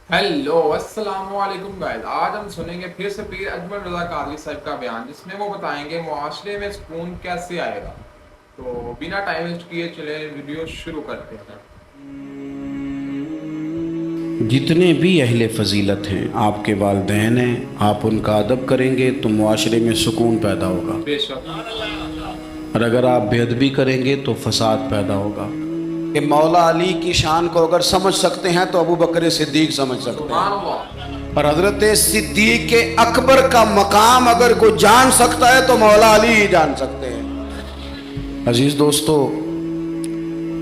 Hello अस्सलाम वालेकुम guys. आज हम सुनेंगे फिर से पीर अजमल रजा कादरी साहब का बयान, जिसमें वो बताएंगे मुआशरे में सुकून कैसे आएगा। तो बिना टाइम वेस्ट किए चले वीडियो शुरू करते हैं। जितने भी अहले फ़जीलत हैं आपके वालिदैन हैं, आप उनका अदब करेंगे तो मुआशरे में सुकून पैदा होगा। बेशक। और अगर आप बेअदबी करेंगे तो फसाद पैदा होगा। कि मौला अली की शान को अगर समझ सकते हैं तो अबू बकर सिद्दीक समझ सकते सुभान हैं। अल्लाह। और हज़रत सिद्दीक के अकबर का मकाम अगर कोई जान सकता है तो मौला अली ही जान सकते हैं। अजीज़ दोस्तों,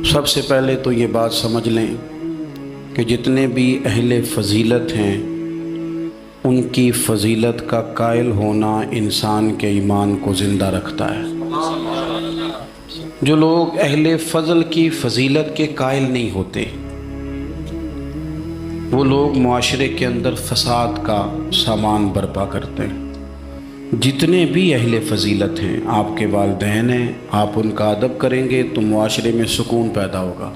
सबसे पहले तो ये बात समझ लें कि जितने भी अहले फ़जीलत हैं उनकी फ़जीलत का कायल होना इंसान के ईमान को ज़िंदा रखता है। जो लोग अहले फ़ज़ल की फ़जीलत के कायल नहीं होते वो लोग मुआशरे के अंदर फ़साद का सामान बर्पा करते हैं। जितने भी अहले फ़जीलत हैं आपके वालिदैन हैं, आप उनका अदब करेंगे तो मुआशरे में सुकून पैदा होगा।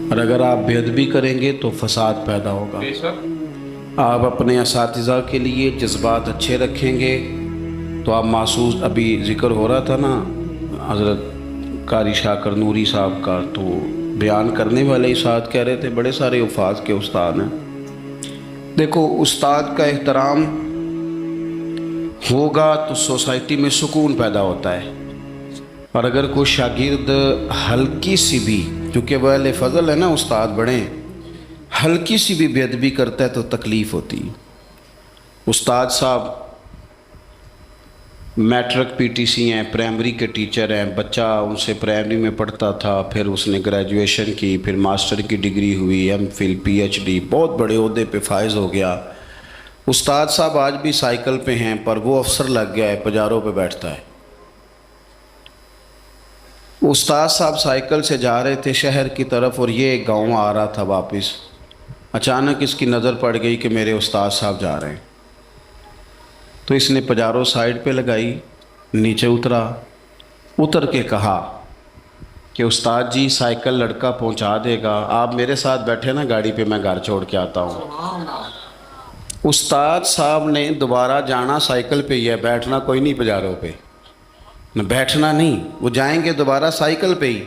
और अगर आप बेअदबी करेंगे तो फसाद पैदा होगा। बेशक। आप अपने असातिज़ा के लिए जज्बात अच्छे रखेंगे तो आप महसूस, अभी ज़िक्र हो रहा था ना हज़रत कारी शाकर नूरी साहब का, तो बयान करने वाले उस्ताद कह रहे थे बड़े सारे उफाज के उस्ताद हैं। देखो, उस्ताद का एहतराम होगा तो सोसाइटी में सुकून पैदा होता है। और अगर कोई शागिर्द हल्की सी भी, क्योंकि वह अहले फ़ज़ल है ना, उस्ताद बड़े, हल्की सी भी बेअदबी करता है तो तकलीफ़ होती है। उस्ताद साहब मैट्रिक पीटीसी हैं, प्राइमरी के टीचर हैं, बच्चा उनसे प्राइमरी में पढ़ता था, फिर उसने ग्रेजुएशन की, फिर मास्टर की डिग्री हुई, एमफिल, पीएचडी, बहुत बड़े ओहदे पे फायज हो गया। उस्ताद साहब आज भी साइकिल पे हैं, पर वो अफसर लग गया है, पजारों पे बैठता है। उस्ताद साहब साइकिल से जा रहे थे शहर की तरफ और ये गांव आ रहा था वापस। अचानक इसकी नज़र पड़ गई कि मेरे उस्ताद साहब जा रहे हैं, तो इसने पजारो साइड पे लगाई, नीचे उतर के कहा कि उस्ताद जी साइकिल लड़का पहुंचा देगा, आप मेरे साथ बैठे ना गाड़ी पे, मैं घर छोड़ के आता हूँ। उस्ताद साहब ने दोबारा जाना साइकिल पे ही है, बैठना कोई नहीं पजारों पे, न बैठना नहीं, वो जाएंगे दोबारा साइकिल पे ही।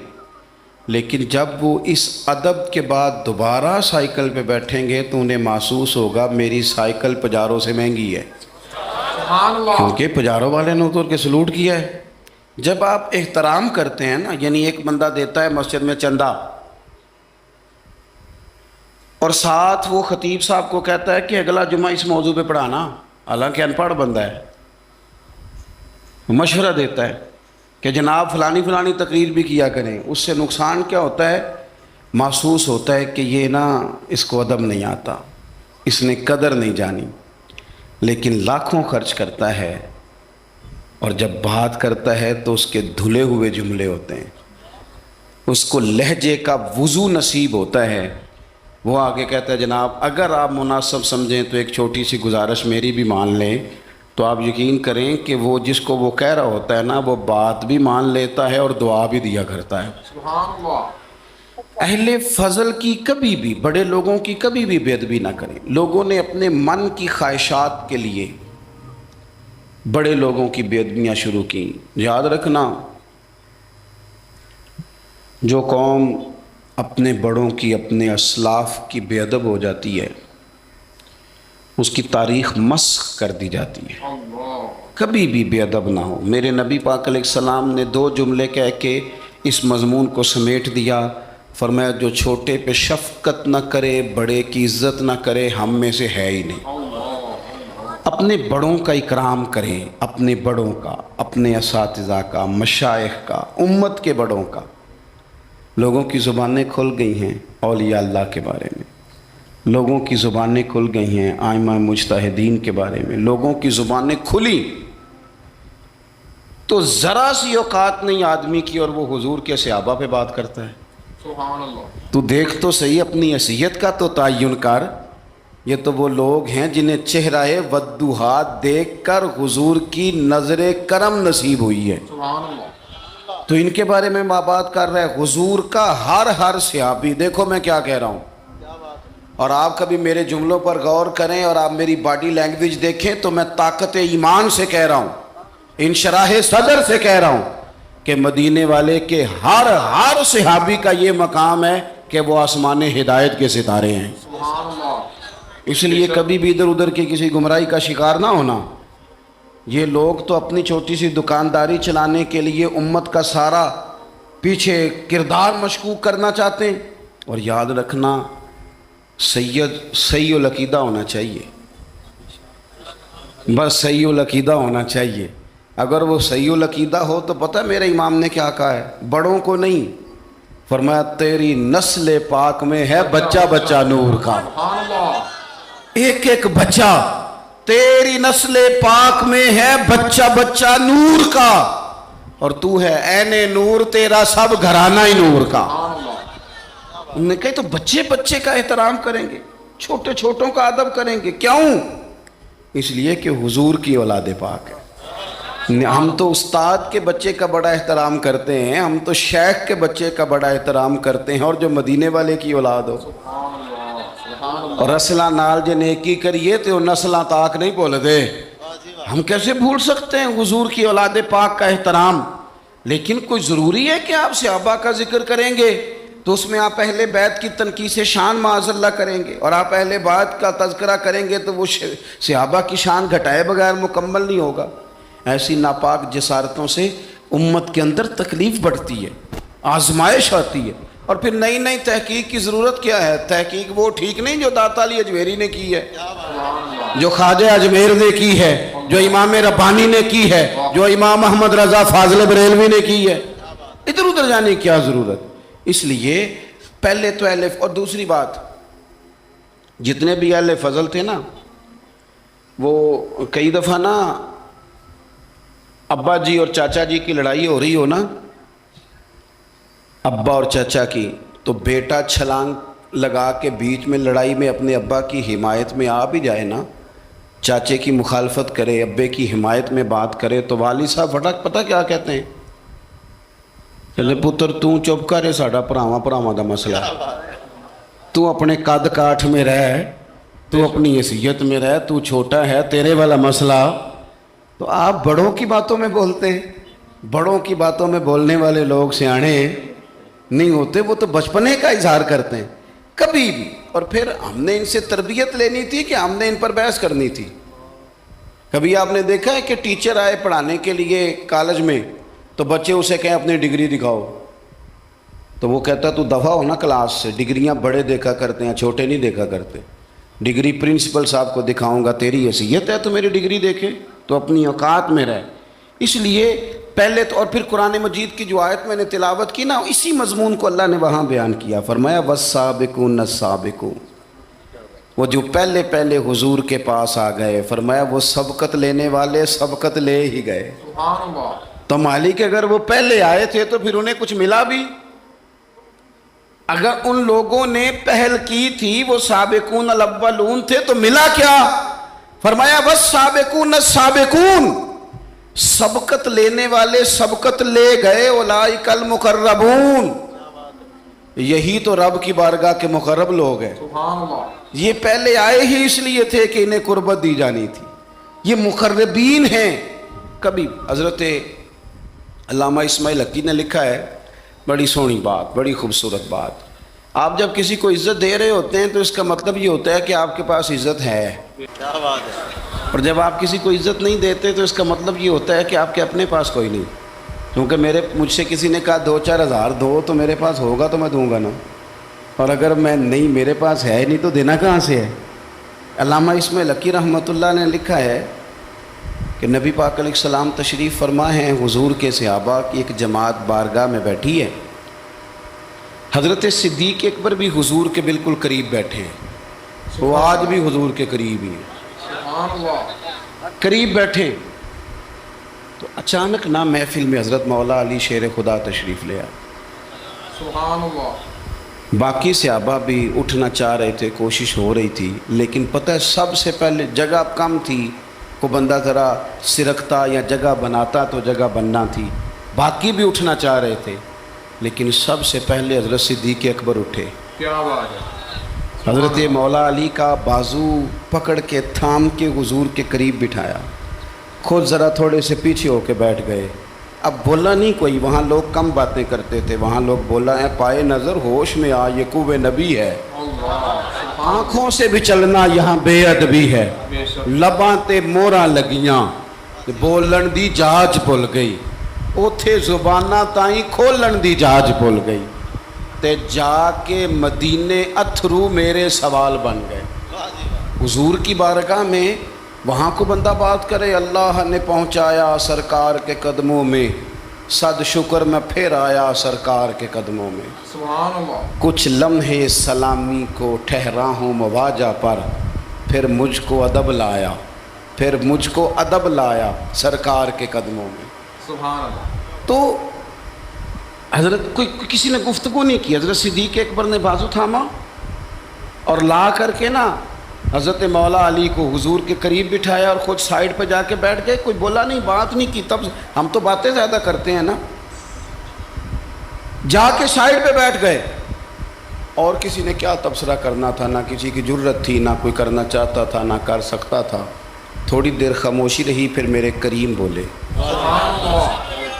लेकिन जब वो इस अदब के बाद दोबारा साइकिल पे बैठेंगे तो उन्हें महसूस होगा मेरी साइकिल पजारों से महंगी है, क्योंकि पजारों वाले ने उतर के सलूट किया है। जब आप एहतराम करते हैं ना, यानी एक बंदा देता है मस्जिद में चंदा और साथ वो खतीब साहब को कहता है कि अगला जुमा इस मौजू पे पढ़ाना, हालांकि अनपढ़ बंदा है, मशवरा देता है कि जनाब फलानी फलानी तकरीर भी किया करें, उससे नुकसान क्या होता है, महसूस होता है कि ये ना इसको अदब नहीं आता, इसने कदर नहीं जानी। लेकिन लाखों खर्च करता है और जब बात करता है तो उसके धुले हुए जुमले होते हैं, उसको लहजे का वज़ू नसीब होता है। वो आगे कहता है जनाब अगर आप मुनासिब समझें तो एक छोटी सी गुजारिश मेरी भी मान लें, तो आप यकीन करें कि वो जिसको वो कह रहा होता है ना, वो बात भी मान लेता है और दुआ भी दिया करता है। सुभान अल्लाह। अहले फ़ज़ल की कभी भी, बड़े लोगों की कभी भी बेअदबी ना करें। लोगों ने अपने मन की ख्वाहिशात के लिए बड़े लोगों की बेअदबियाँ शुरू की। याद रखना, जो कौम अपने बड़ों की, अपने असलाफ की बेअदब हो जाती है उसकी तारीख़ मस्ख़ कर दी जाती है। कभी भी बेअदब ना हो। मेरे नबी पाक अलैहिस्सलाम ने दो जुमले कह के इस मज़मून को समेट दिया। फरमाया जो छोटे पे शफ़क़त न करे, बड़े की इज़्ज़त न करे, हम में से है ही नहीं। अपने बड़ों का इकराम करें, अपने बड़ों का, अपने असातिज़ा का, मशाइख का, उम्मत के बड़ों का। लोगों की ज़ुबानें खुल गई हैं औलिया अल्लाह के बारे में, लोगों की ज़ुबानें खुल गई हैं आइमा मुज्तहिदीन के बारे में, लोगों की ज़ुबानें खुली तो ज़रा सी औकात नहीं आदमी की और वो हुजूर के सहाबा पे बात करता है। तू देख तो सही अपनी हैसियत का तो तयन कर। ये तो वो लोग हैं जिन्हें चेहराए वद्दुहा देख कर हुजूर की नज़रे करम नसीब हुई है। तो इनके बारे में माँ बात कर रहा है। हुजूर का हर सहाबी, देखो मैं क्या कह रहा हूँ, اور آپ کبھی میرے جملوں پر غور کریں اور آپ میری باڈی لینگویج دیکھیں تو میں طاقت ایمان سے کہہ رہا ہوں، انشراح صدر سے کہہ رہا ہوں کہ مدینے والے کے ہر صحابی کا یہ مقام ہے کہ وہ آسمان ہدایت کے ستارے ہیں۔ سبحان اللہ۔ اس لیے کبھی بھی ادھر ادھر کی کسی گمراہی کا شکار نہ ہونا۔ یہ لوگ تو اپنی چھوٹی سی دکانداری چلانے کے لیے امت کا سارا پیچھے کردار مشکوک کرنا چاہتے ہیں، اور یاد رکھنا سید صحیح العقیدہ ہونا چاہیے، بس صحیح العقیدہ ہونا چاہیے۔ اگر وہ صحیح العقیدہ ہو تو پتہ میرے امام نے کیا کہا ہے، بڑوں کو نہیں، فرمایا تیری نسل پاک میں ہے بچہ بچہ نور کا، سبحان اللہ۔ ایک ایک بچہ تیری نسل پاک میں ہے بچہ بچہ نور کا، اور تو ہے عین نور، تیرا سب گھرانہ ہی نور کا۔ سبحان اللہ۔ انہوں نے کہا تو بچے بچے کا احترام کریں گے، چھوٹے چھوٹوں کا ادب کریں گے، کیوں؟ اس لیے کہ حضور کی اولاد پاک ہے۔ ہم تو استاد کے بچے کا بڑا احترام کرتے ہیں، ہم تو شیخ کے بچے کا بڑا احترام کرتے ہیں، اور جو مدینے والے کی اولاد ہو سبحان اللہ۔ سبحان اللہ۔ اور رسلاں نال جے نیکی کریے تو نسلاں تاک نہیں بھول دے۔ ہم کیسے بھول سکتے ہیں حضور کی اولاد پاک کا احترام؟ لیکن کوئی ضروری ہے کہ آپ صحابہ کا ذکر کریں گے تو اس میں آپ اہل بیت کی تنقیص شان معاذ اللہ کریں گے، اور آپ اہل بیت کا تذکرہ کریں گے تو وہ صحابہ کی شان گھٹائے بغیر مکمل نہیں ہوگا۔ ایسی ناپاک جسارتوں سے امت کے اندر تکلیف بڑھتی ہے، آزمائش آتی ہے، اور پھر نئی نئی تحقیق کی ضرورت کیا ہے؟ تحقیق وہ ٹھیک نہیں جو داتا علی اجمیری نے کی ہے، جو خواجہ اجمیر نے کی ہے، جو امام ربانی نے کی ہے، جو امام محمد رضا فاضل بریلوی نے کی ہے۔ ادھر ادھر جانے کی کیا ضرورت؟ اس لیے پہلے تو اہل، اور دوسری بات، جتنے بھی اہل فضل تھے نا، وہ کئی دفعہ نا ابا جی اور چاچا جی کی لڑائی ہو رہی ہو نا، ابا اور چاچا کی، تو بیٹا چھلانگ لگا کے بیچ میں لڑائی میں اپنے ابا کی حمایت میں آ بھی جائے نا، چاچے کی مخالفت کرے، ابے کی حمایت میں بات کرے، تو والد صاحب فٹک پتہ کیا کہتے ہیں؟ چلے پتر تو چپ کرے، ساڈا پراواں دا مسئلہ، تو اپنے قد کاٹھ میں رہ، تو اپنی حیثیت میں رہ، تو چھوٹا ہے، تیرے والا مسئلہ۔ تو آپ بڑوں کی باتوں میں بولتے ہیں، بڑوں کی باتوں میں بولنے والے لوگ سیانے نہیں ہوتے، وہ تو بچپنے کا اظہار کرتے ہیں کبھی بھی۔ اور پھر ہم نے ان سے تربیت لینی تھی کہ ہم نے ان پر بحث کرنی تھی؟ کبھی آپ نے دیکھا ہے کہ ٹیچر آئے پڑھانے کے لیے کالج میں تو بچے اسے کہیں اپنی ڈگری دکھاؤ، تو وہ کہتا تو دفعہ ہو نا کلاس سے، ڈگریاں بڑے دیکھا کرتے ہیں، چھوٹے نہیں دیکھا کرتے۔ ڈگری پرنسپل صاحب کو دکھاؤں گا، تیری حیثیت ہے تو میری ڈگری دیکھے، تو اپنی اوقات میں رہ۔ اس لیے پہلے تو، اور پھر قرآن مجید کی جو آیت میں نے تلاوت کی نا، اسی مضمون کو اللہ نے وہاں بیان کیا، فرمایا وَالسَّابِقُونَ السَّابِقُونَ، وہ جو پہلے پہلے حضور کے پاس آ گئے، فرمایا وہ سبقت لینے والے سبقت لے ہی گئے۔ سبحان اللہ۔ تو مالک اگر وہ پہلے آئے تھے تو پھر انہیں کچھ ملا بھی؟ اگر ان لوگوں نے پہل کی تھی، وہ سابقون الاولون تھے، تو ملا کیا؟ فرمایا والسابقون السابقون، سبقت لینے والے سبقت لے گئے، اولئک المقربون، یہی تو رب کی بارگاہ کے مقرب لوگ ہیں۔ سبحان اللہ۔ یہ پہلے آئے ہی اس لیے تھے کہ انہیں قربت دی جانی تھی، یہ مقربین ہیں۔ کبھی حضرت علامہ اسماعیل حقی نے لکھا ہے، بڑی سونی بات، بڑی خوبصورت بات، آپ جب کسی کو عزت دے رہے ہوتے ہیں تو اس کا مطلب یہ ہوتا ہے کہ آپ کے پاس عزت ہے، کیا بات ہے۔ اور جب آپ کسی کو عزت نہیں دیتے تو اس کا مطلب یہ ہوتا ہے کہ آپ کے اپنے پاس کوئی نہیں، کیونکہ مجھ سے کسی نے کہا 2-4 ہزار دو تو میرے پاس ہوگا تو میں دوں گا نا، اور اگر میں نہیں، میرے پاس ہے نہیں تو دینا کہاں سے ہے؟ علامہ اسماعیل حقی رحمۃ اللہ نے لکھا ہے کہ نبی پاک علیہ السلام تشریف فرما ہیں، حضور کے صحابہ کی ایک جماعت بارگاہ میں بیٹھی ہے، حضرت صدیق اکبر بھی حضور کے بالکل قریب بیٹھے ہیں، وہ آج بھی حضور کے قریب ہی ہیں، سبحان اللہ۔ قریب بیٹھے، تو اچانک نہ محفل میں حضرت مولا علی شیر خدا تشریف لے آئے۔ سبحان اللہ۔ باقی صحابہ بھی اٹھنا چاہ رہے تھے، کوشش ہو رہی تھی، لیکن پتہ ہے سب سے پہلے جگہ کم تھی، کو بندہ ذرا سرکتا یا جگہ بناتا تو جگہ بننا تھی، باقی بھی اٹھنا چاہ رہے تھے، لیکن سب سے پہلے حضرت صدیق اکبر اٹھے۔ کیا بات ہے۔ हज़रत मौला अली का बाजू पकड़ के थाम के हुजूर के करीब बिठाया, खुद ज़रा थोड़े से पीछे होके बैठ गए। अब बोला नहीं कोई, वहाँ लोग कम बातें करते थे, वहाँ लोग बोला है पाए नज़र होश में आ ये कुव्वे नबी है, आँखों से भी चलना यहाँ बेअदबी है, लबां ते मोहरां लगियां बोलन दी जाच भुल गई, उथे जुबाना ताई खोलन दी जाच भुल गई, ते जाके मदीने अथरू मेरे सवाल बन गए। हुजूर की बारगाह में वहाँ को बंदा बात करे, अल्लाह ने पहुँचाया सरकार के कदमों में, सद शुक्र मैं फिर आया सरकार के कदमों में। सुभान अल्लाह। कुछ लम्हे सलामी को ठहरा हूँ मवाजा पर, फिर मुझको अदब लाया, फिर मुझको अदब लाया सरकार के कदमों में। सुभान अल्लाह। तो हज़रत कोई किसी ने गुफ्तगू नहीं की, हज़रत सिद्दीक़ अकबर ने बाजू थामा और ला करके ना हज़रत मौला अली को हुजूर के करीब बिठाया और ख़ुद साइड पर जाके बैठ गए, कोई बोला नहीं, बात नहीं की। तब हम तो बातें ज़्यादा करते हैं ना, जाके साइड पे बैठ गए। और किसी ने क्या तबसरा करना था, ना किसी की जुर्रत थी, ना कोई करना चाहता था, ना कर सकता था। थोड़ी देर खामोशी रही, फिर मेरे करीम बोले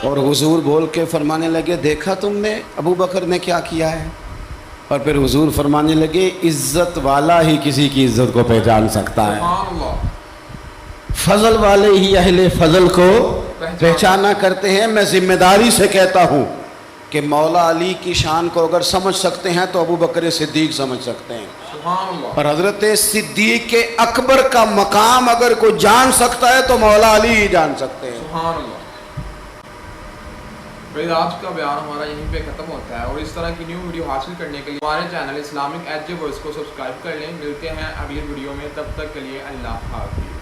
और हुजूर बोल के फरमाने लगे, देखा तुमने अबू बकर ने क्या किया है। और फिर हुजूर फरमाने लगे, इज़्ज़त वाला ही किसी की इज़्ज़त को पहचान सकता है, सुभान अल्लाह। फजल वाले ही अहले फजल को पहचाना करते हैं। मैं जिम्मेदारी से कहता हूँ कि मौला अली की शान को अगर समझ सकते हैं तो अबू बकर सिद्दीक समझ सकते हैं, सुभान अल्लाह। और हज़रत सिद्दीक अकबर का मकाम अगर कोई जान सकता है तो मौला अली ही जान सकते हैं। सुभान अल्लाह। भाई आज का बयान हमारा यहीं पे ख़त्म होता है, और इस तरह की न्यू वीडियो हासिल करने के लिए हमारे चैनल इस्लामिक एज वॉइस को सब्सक्राइब कर लें। मिलते हैं अगली वीडियो में, तब तक के लिए अल्लाह हाफ़िज़।